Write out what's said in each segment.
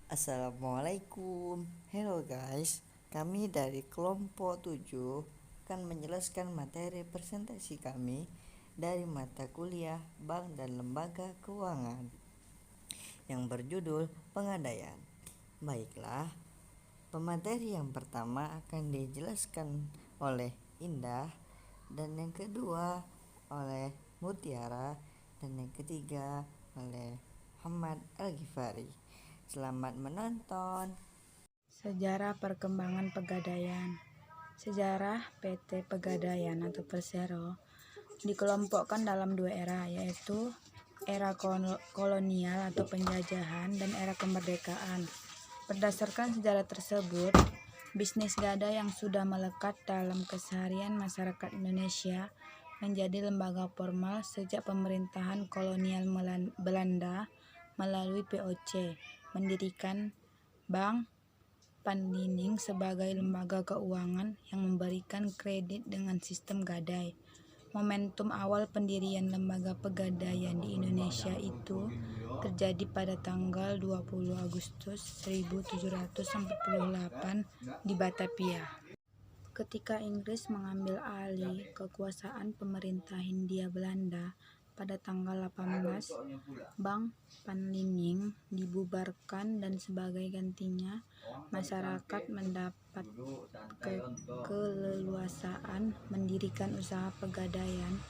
Assalamualaikum. Hello guys. Kami dari kelompok 7 akan menjelaskan materi presentasi kami dari mata kuliah Bank dan Lembaga Keuangan yang berjudul Pengadaian. Baiklah, pemateri yang pertama akan dijelaskan oleh Indah, dan yang kedua oleh Mutiara, dan yang ketiga oleh Muhammad Al-Ghifari. Selamat menonton. Sejarah perkembangan Pegadaian. Sejarah PT Pegadaian atau Persero dikelompokkan dalam dua era, yaitu era kolonial atau penjajahan dan era kemerdekaan. Berdasarkan sejarah tersebut, bisnis gadai yang sudah melekat dalam keseharian masyarakat Indonesia menjadi lembaga formal sejak pemerintahan kolonial Belanda melalui POC mendirikan Bank Panlining sebagai lembaga keuangan yang memberikan kredit dengan sistem gadai. Momentum awal pendirian lembaga pegadaian di Indonesia itu terjadi pada tanggal 20 Agustus 1748 di Batavia. Ketika Inggris mengambil alih kekuasaan pemerintah Hindia Belanda pada tanggal 18, Bank Panlining dibubarkan dan sebagai gantinya masyarakat mendapat keleluasaan mendirikan usaha pegadaian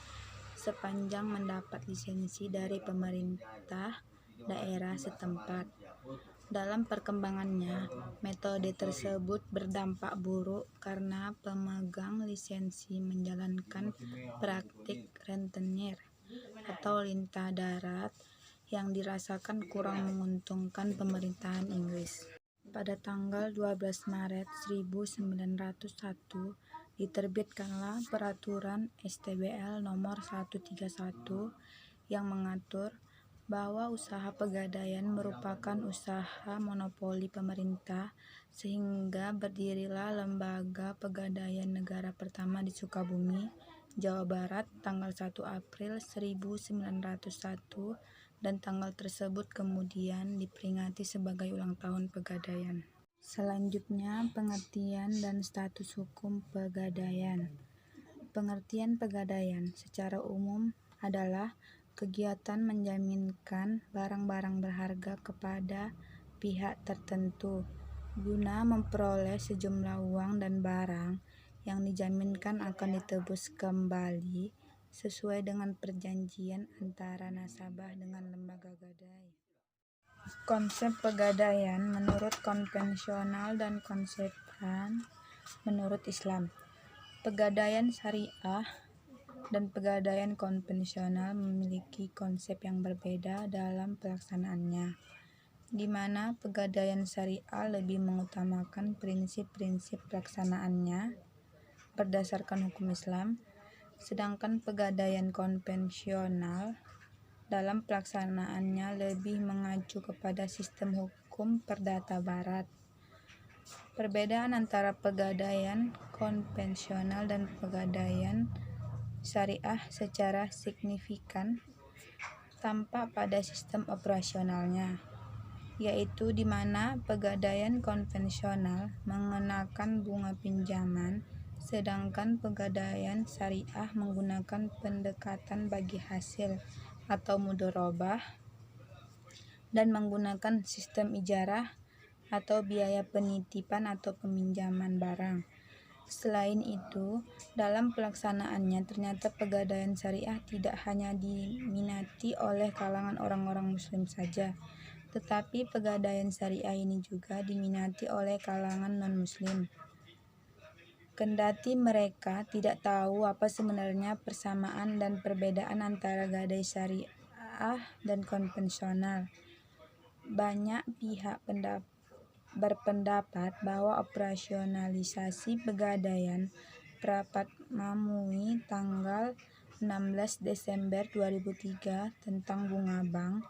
sepanjang mendapat lisensi dari pemerintah daerah setempat. Dalam perkembangannya, metode tersebut berdampak buruk karena pemegang lisensi menjalankan praktik rentenir atau lintah darat yang dirasakan kurang menguntungkan pemerintahan Inggris. Pada tanggal 12 Maret 1901 diterbitkanlah Peraturan STBL Nomor 131 yang mengatur bahwa usaha pegadaian merupakan usaha monopoli pemerintah, sehingga berdirilah Lembaga Pegadaian Negara pertama di Sukabumi, Jawa Barat tanggal 1 April 1901, dan tanggal tersebut kemudian diperingati sebagai ulang tahun Pegadaian. Selanjutnya, pengertian dan status hukum pegadaian. Pengertian pegadaian secara umum adalah kegiatan menjaminkan barang-barang berharga kepada pihak tertentu guna memperoleh sejumlah uang dan barang yang dijaminkan akan ditebus kembali sesuai dengan perjanjian antara nasabah dengan lembaga gadai. Konsep pegadaian menurut konvensional dan konsepan menurut Islam. Pegadaian syariah dan pegadaian konvensional memiliki konsep yang berbeda dalam pelaksanaannya, di mana pegadaian syariah lebih mengutamakan prinsip-prinsip pelaksanaannya berdasarkan hukum Islam, sedangkan pegadaian konvensional dalam pelaksanaannya lebih mengacu kepada sistem hukum perdata Barat. Perbedaan antara pegadaian konvensional dan pegadaian syariah secara signifikan tampak pada sistem operasionalnya, yaitu di mana pegadaian konvensional mengenakan bunga pinjaman, sedangkan pegadaian syariah menggunakan pendekatan bagi hasil atau mudharabah dan menggunakan sistem ijarah atau biaya penitipan atau peminjaman barang. Selain itu, dalam pelaksanaannya ternyata pegadaian syariah tidak hanya diminati oleh kalangan orang-orang muslim saja, tetapi pegadaian syariah ini juga diminati oleh kalangan non-muslim. Kendati mereka tidak tahu apa sebenarnya persamaan dan perbedaan antara gadai syariah dan konvensional, banyak pihak berpendapat bahwa operasionalisasi pegadaian Rapat Mamui tanggal 16 Desember 2003 tentang bunga bank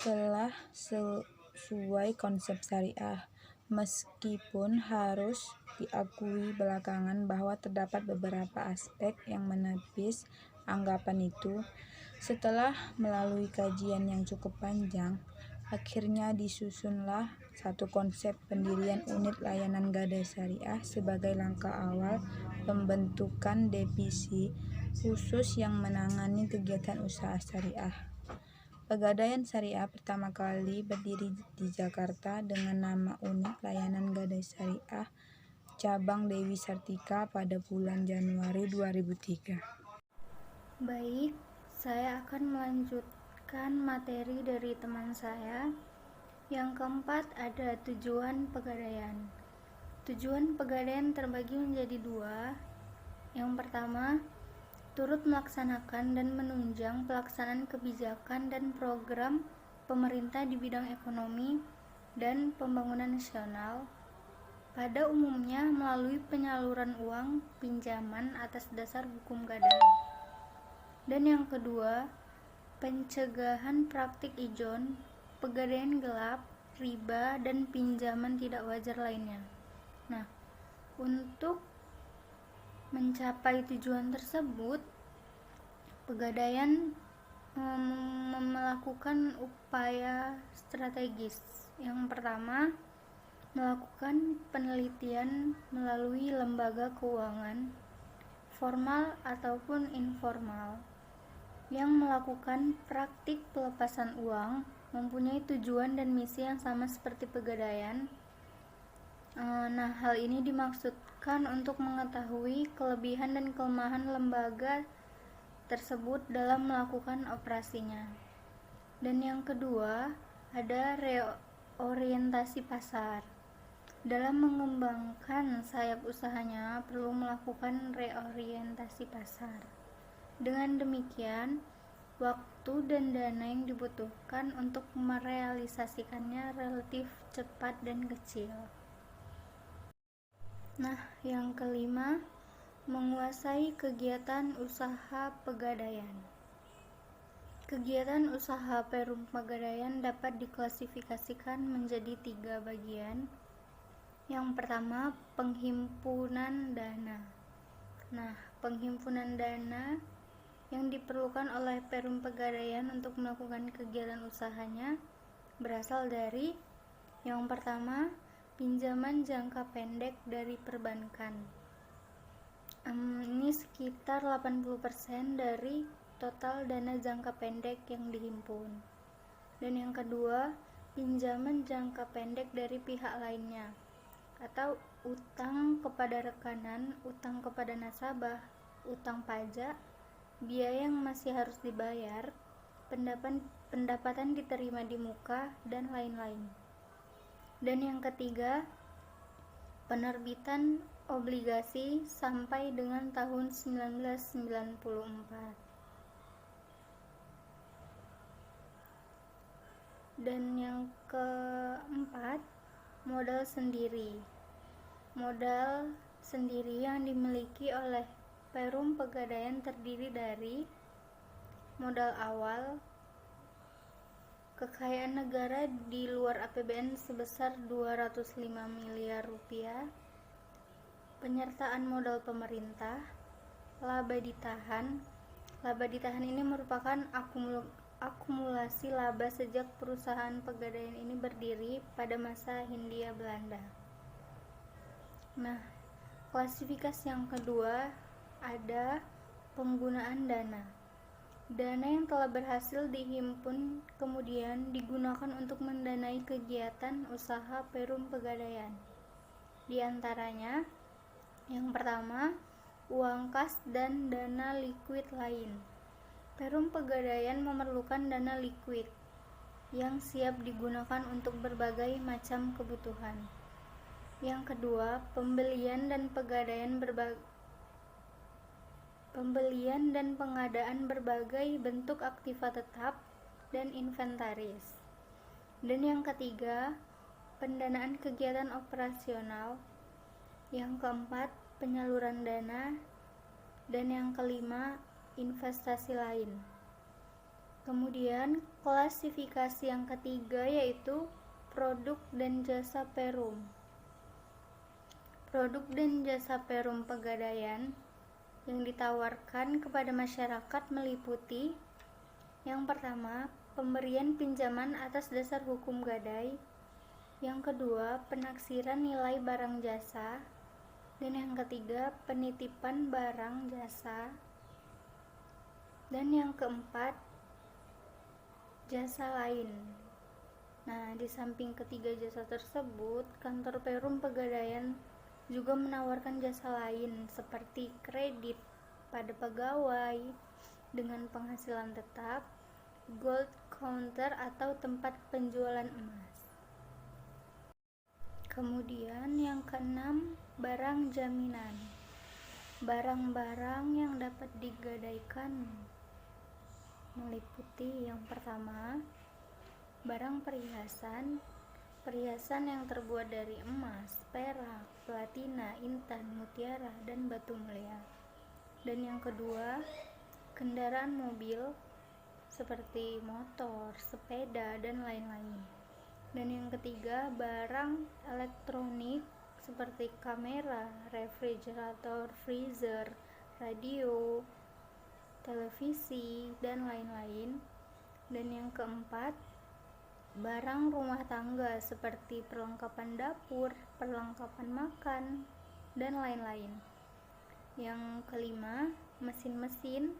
telah sesuai konsep syariah, meskipun harus diakui belakangan bahwa terdapat beberapa aspek yang menepis anggapan itu. Setelah melalui kajian yang cukup panjang, Akhirnya disusunlah satu konsep pendirian unit layanan Gadai Syariah sebagai langkah awal pembentukan divisi khusus yang menangani kegiatan usaha syariah. Pegadaian Syariah pertama kali berdiri di Jakarta dengan nama Unit Layanan Gadai Syariah Cabang Dewi Sartika pada bulan Januari 2003. Baik, saya akan melanjutkan materi dari teman saya. Yang keempat ada tujuan pegadaian. Tujuan pegadaian terbagi menjadi dua. Yang pertama, turut melaksanakan dan menunjang pelaksanaan kebijakan dan program pemerintah di bidang ekonomi dan pembangunan nasional, pada umumnya melalui penyaluran uang pinjaman atas dasar hukum gadai. Dan yang kedua, pencegahan praktik ijon, pegadaian gelap, riba, dan pinjaman tidak wajar lainnya. Nah, untuk mencapai tujuan tersebut, Pegadaian melakukan upaya strategis. Yang pertama, melakukan penelitian melalui lembaga keuangan, formal ataupun informal, yang melakukan praktik pelepasan uang, mempunyai tujuan dan misi yang sama seperti Pegadaian. Nah, hal ini dimaksudkan untuk mengetahui kelebihan dan kelemahan lembaga tersebut dalam melakukan operasinya. Dan yang kedua, ada reorientasi pasar. Dalam mengembangkan sayap usahanya, perlu melakukan reorientasi pasar. Dengan demikian, waktu dan dana yang dibutuhkan untuk merealisasikannya relatif cepat dan kecil. Nah, yang kelima, menguasai kegiatan usaha pegadaian. Kegiatan usaha Perum Pegadaian dapat diklasifikasikan menjadi 3 bagian. Yang pertama, penghimpunan dana. Nah, penghimpunan dana yang diperlukan oleh Perum Pegadaian untuk melakukan kegiatan usahanya berasal dari yang pertama, pinjaman jangka pendek dari perbankan. Ini sekitar 80% dari total dana jangka pendek yang dihimpun. Dan yang kedua, pinjaman jangka pendek dari pihak lainnya, atau utang kepada rekanan, utang kepada nasabah, utang pajak, biaya yang masih harus dibayar, pendapatan diterima di muka, dan lain-lain. Dan yang ketiga, penerbitan obligasi sampai dengan tahun 1994. Dan yang keempat, modal sendiri. Modal sendiri yang dimiliki oleh Perum Pegadaian terdiri dari modal awal, kekayaan negara di luar APBN sebesar 205 miliar rupiah, penyertaan modal pemerintah, laba ditahan. Laba ditahan ini merupakan akumulasi laba sejak perusahaan Pegadaian ini berdiri pada masa Hindia Belanda. Nah, klasifikasi yang kedua ada penggunaan dana. Dana yang telah berhasil dihimpun kemudian digunakan untuk mendanai kegiatan usaha Perum Pegadaian. Di antaranya, yang pertama, uang kas dan dana likuid lain. Perum Pegadaian memerlukan dana likuid yang siap digunakan untuk berbagai macam kebutuhan. Yang kedua, pembelian dan pengadaan berbagai bentuk aktiva tetap dan inventaris. Dan yang ketiga, pendanaan kegiatan operasional. Yang keempat, penyaluran dana. Dan yang kelima, investasi lain. Kemudian, klasifikasi yang ketiga yaitu produk dan jasa Perum. Produk dan jasa Perum Pegadaian yang ditawarkan kepada masyarakat meliputi yang pertama, pemberian pinjaman atas dasar hukum gadai. Yang kedua, penaksiran nilai barang jasa. Dan yang ketiga, penitipan barang jasa. Dan yang keempat, jasa lain. Nah, di samping ketiga jasa tersebut, kantor Perum Pegadaian juga menawarkan jasa lain seperti kredit pada pegawai dengan penghasilan tetap, gold counter atau tempat penjualan emas. Kemudian yang keenam, barang jaminan. Barang-barang yang dapat digadaikan meliputi yang pertama, barang perhiasan yang terbuat dari emas, perak, platina, intan, mutiara, dan batu mulia. Dan yang kedua, kendaraan mobil seperti motor, sepeda, dan lain-lain. Dan yang ketiga, barang elektronik seperti kamera, refrigerator, freezer, radio, televisi, dan lain-lain. Dan yang keempat, barang rumah tangga seperti perlengkapan dapur, perlengkapan makan, dan lain-lain. Yang kelima, mesin-mesin.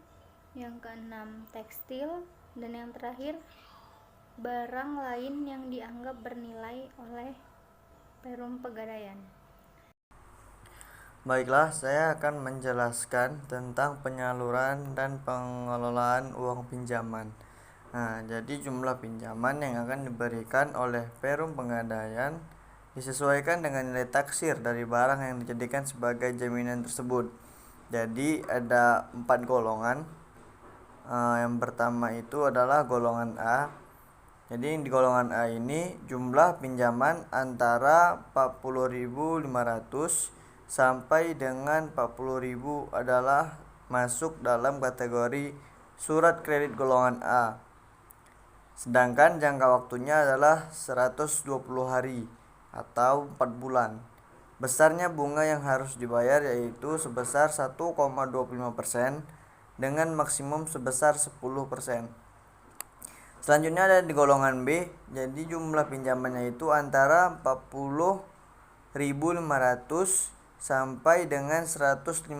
Yang keenam, tekstil. Dan yang terakhir, barang lain yang dianggap bernilai oleh Perum Pegadaian. Baiklah, saya akan menjelaskan tentang penyaluran dan pengelolaan uang pinjaman. Nah, jadi jumlah pinjaman yang akan diberikan oleh Perum Pegadaian disesuaikan dengan nilai taksir dari barang yang dijadikan sebagai jaminan tersebut. Jadi ada 4 golongan. Yang pertama itu adalah golongan A. Jadi di golongan A ini jumlah pinjaman antara 40.500 sampai dengan 40.000 adalah masuk dalam kategori surat kredit golongan A. Sedangkan jangka waktunya adalah 120 hari atau 4 bulan. Besarnya bunga yang harus dibayar yaitu sebesar 1,25% dengan maksimum sebesar 10%. Selanjutnya ada di golongan B. Jadi jumlah pinjamannya itu antara 40.500 sampai dengan 150.000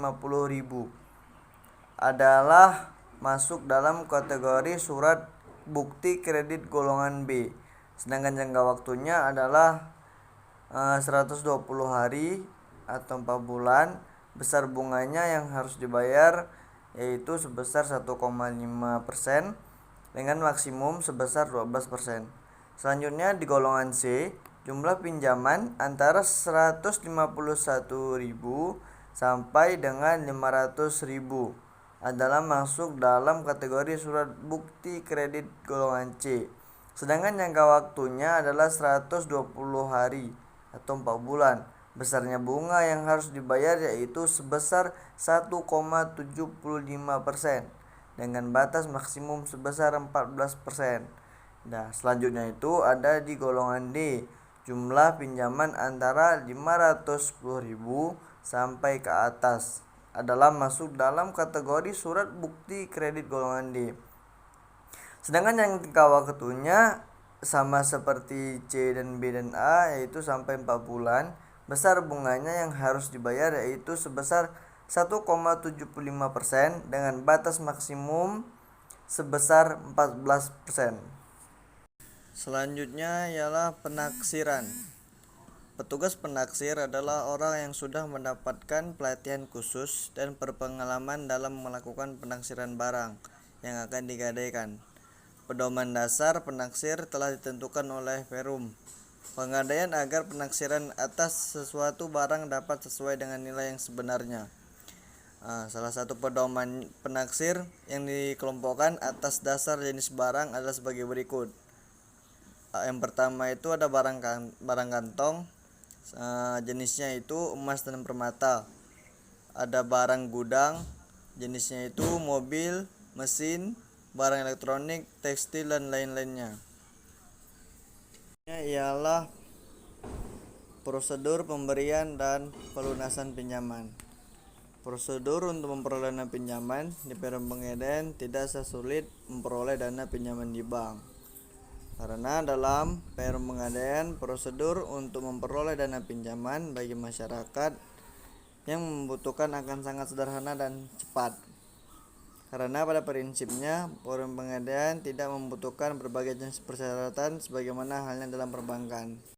adalah masuk dalam kategori surat bukti kredit golongan B. Sedangkan jangka waktunya adalah 120 hari atau 4 bulan. Besar bunganya yang harus dibayar yaitu sebesar 1,5% dengan maksimum sebesar 12%. Selanjutnya di golongan C, jumlah pinjaman antara 151.000 sampai dengan 500.000 adalah masuk dalam kategori surat bukti kredit golongan C. Sedangkan jangka waktunya adalah 120 hari atau 4 bulan. Besarnya bunga yang harus dibayar yaitu sebesar 1,75% dengan batas maksimum sebesar 14%. Nah, selanjutnya itu ada di golongan D. Jumlah pinjaman antara 510.000 sampai ke atas adalah masuk dalam kategori surat bukti kredit golongan D. Sedangkan yang jangka waktunya sama seperti C dan B dan A yaitu sampai 4 bulan. Besar bunganya yang harus dibayar yaitu sebesar 1,75% dengan batas maksimum sebesar 14%. Selanjutnya ialah penaksiran. Petugas penaksir adalah orang yang sudah mendapatkan pelatihan khusus dan berpengalaman dalam melakukan penaksiran barang yang akan digadaikan. Pedoman dasar penaksir telah ditentukan oleh Perum Pegadaian agar penaksiran atas sesuatu barang dapat sesuai dengan nilai yang sebenarnya. Salah satu pedoman penaksir yang dikelompokkan atas dasar jenis barang adalah sebagai berikut. Yang pertama itu ada barang kantong, jenisnya itu emas dan permata. Ada barang gudang, jenisnya itu mobil, mesin, barang elektronik, tekstil, dan lain-lainnya. Ialah prosedur pemberian dan pelunasan pinjaman. Prosedur untuk memperoleh dana pinjaman di Perum Pengadaian tidak sesulit memperoleh dana pinjaman di bank. Karena dalam Perum Pengadaian, prosedur untuk memperoleh dana pinjaman bagi masyarakat yang membutuhkan akan sangat sederhana dan cepat. Karena pada prinsipnya, Perum Pengadaian tidak membutuhkan berbagai jenis persyaratan sebagaimana halnya dalam perbankan.